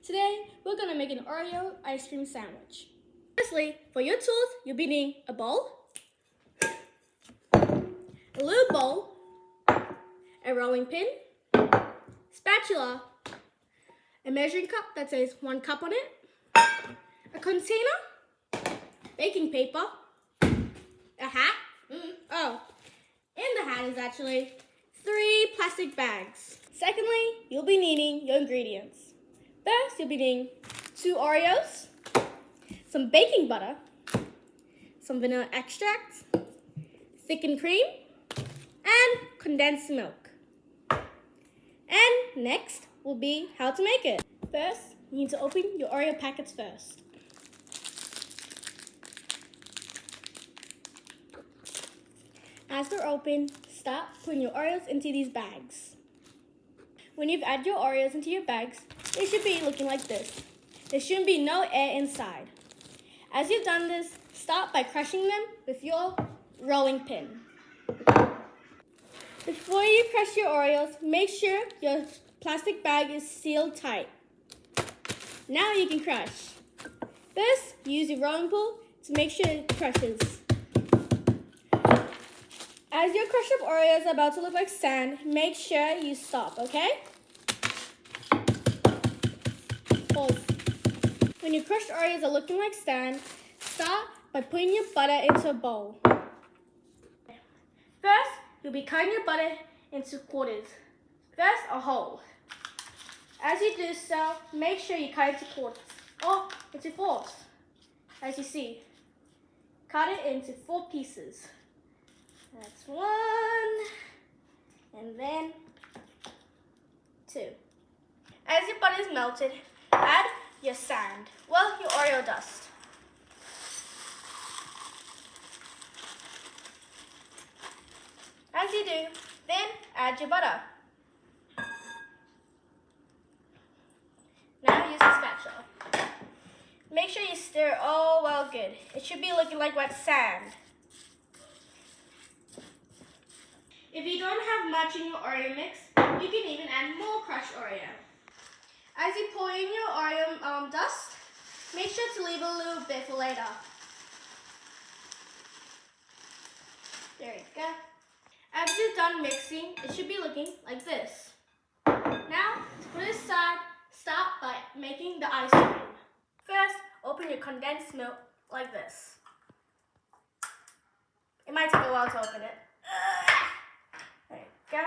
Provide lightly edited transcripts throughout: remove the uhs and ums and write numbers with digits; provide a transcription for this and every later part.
Today, we're going to make an Oreo ice cream sandwich. Firstly, for your tools, you'll be needing a bowl, a little bowl, a rolling pin, spatula, a measuring cup that says 1 cup on it, a container, baking paper, a hat. In the hat is actually 3 plastic bags. Secondly, you'll be needing your ingredients. First, you'll be needing 2 Oreos, some baking butter, some vanilla extract, thickened cream, and condensed milk. And next will be how to make it. First, you need to open your Oreo packets first. As they're open, start putting your Oreos into these bags. When you've added your Oreos into your bags, they should be looking like this. There shouldn't be no air inside. As you've done this, start by crushing them with your rolling pin. Before you crush your Oreos, make sure your plastic bag is sealed tight. Now you can crush. First, use your rolling pin to make sure it crushes. As your crushed up Oreos are about to look like sand, make sure you stop, okay? Pause. When your crushed Oreos are looking like sand, start by putting your butter into a bowl. First, you'll be cutting your butter into quarters. First, a whole. As you do so, make sure you cut it into quarters or into 4s. As you see, cut it into 4 pieces. That's 1, and then 2. As your butter is melted, add your sand, your Oreo dust. As you do, then add your butter. Now use a spatula. Make sure you stir it all well good. It should be looking like wet sand. If you don't have much in your Oreo mix, you can even add more crushed Oreo. As you pour in your Oreo dust, make sure to leave a little bit for later. There you go. As you're done mixing, it should be looking like this. Now, to put it aside, start by making the ice cream. First, open your condensed milk like this. It might take a while to open it. There you go.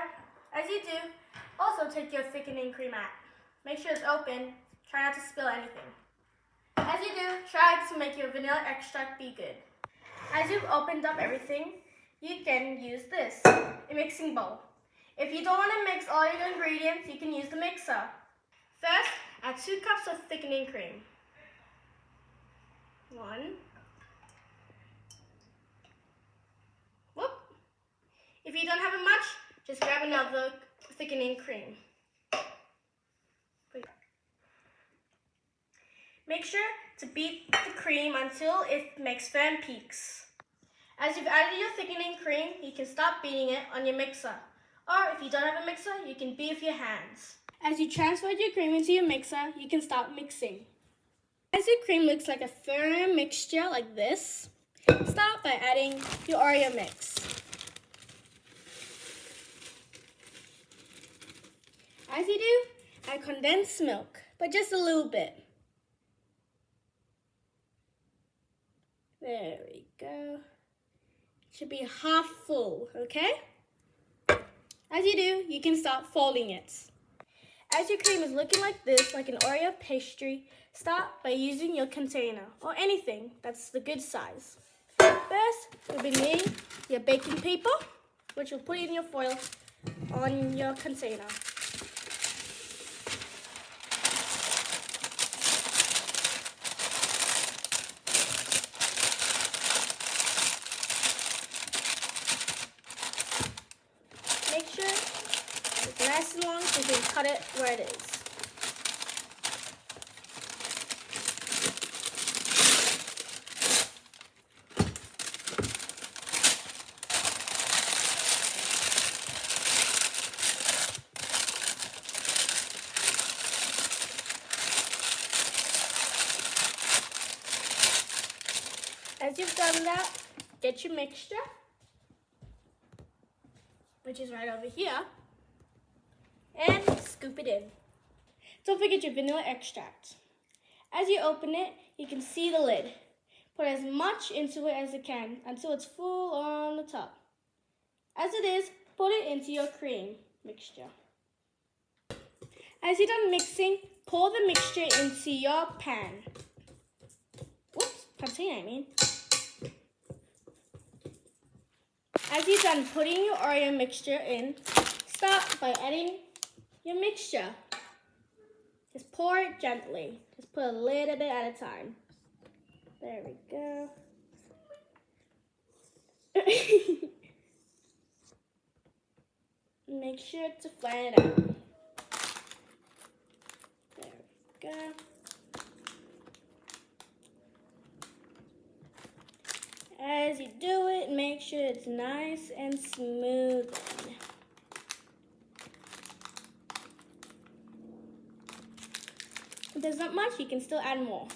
As you do, also take your thickening cream out. Make sure it's open. Try not to spill anything. As you do, try to make your vanilla extract be good. As you've opened up everything, you can use this, a mixing bowl. If you don't want to mix all your ingredients, you can use the mixer. First, add 2 cups of thickening cream. 1. Whoop. If you don't have it much, just grab another thickening cream. Make sure to beat the cream until it makes firm peaks. As you've added your thickening cream, you can stop beating it on your mixer. Or if you don't have a mixer, you can beat with your hands. As you transferred your cream into your mixer, you can start mixing. As your cream looks like a firm mixture like this, start by adding your Oreo mix. As you do, add condensed milk, but just a little bit. There we go. Should be half full, okay? As you do, you can start folding it. As your cream is looking like this, like an Oreo pastry, start by using your container or anything that's the good size. First, you'll be needing your baking paper, which you'll put in your foil on your container. Make sure it's nice and long so you can cut it where it is. As you've done that, get your mixture, which is right over here, and scoop it in. Don't forget your vanilla extract. As you open it, you can see the lid. Put as much into it as you can until it's full on the top. As it is, put it into your cream mixture. As you're done mixing, pour the mixture into your pan. Whoops, container I mean. As you're done putting your Oreo mixture in, start by adding your mixture. Just pour it gently. Just put a little bit at a time. There we go. Make sure to flatten it out. There we go. As you do it, make sure it's nice and smooth. If there's not much, you can still add more.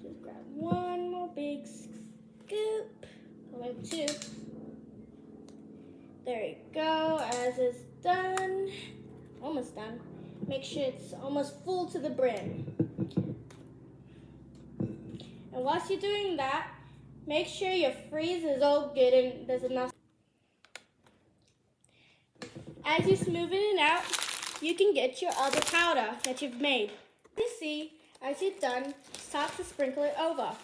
Just grab one more big scoop. Or maybe two. There you go. As it's done, almost done. Make sure it's almost full to the brim. And whilst you're doing that, make sure your freeze is all good and there's enough. As you smoothing it out, you can get your other powder that you've made. You see, as you're done, start to sprinkle it over.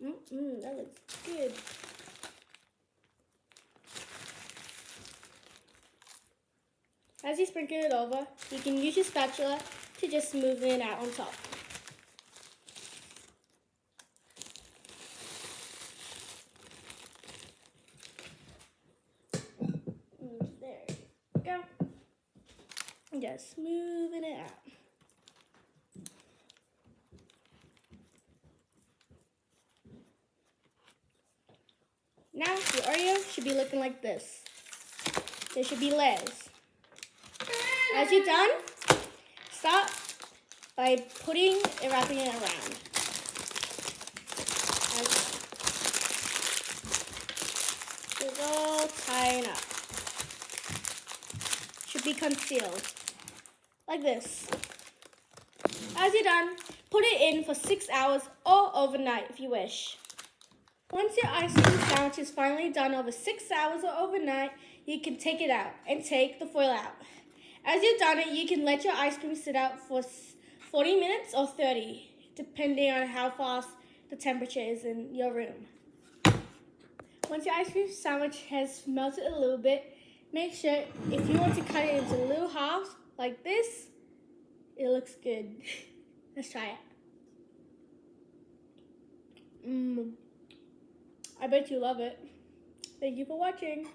That looks good. As you sprinkle it over, you can use your spatula to just smooth it out on top. There you go. Just smoothing it out. Now your Oreo should be looking like this. There should be layers. As you're done, start by wrapping it around. It's all tying up. Should be concealed. Like this. As you're done, put it in for 6 hours or overnight if you wish. Once your ice cream sandwich is finally done over 6 hours or overnight, you can take it out and take the foil out. As you've done it, you can let your ice cream sit out for 40 minutes or 30, depending on how fast the temperature is in your room. Once your ice cream sandwich has melted a little bit, make sure if you want to cut it into little halves like this, it looks good. Let's try it. I bet you love it. Thank you for watching.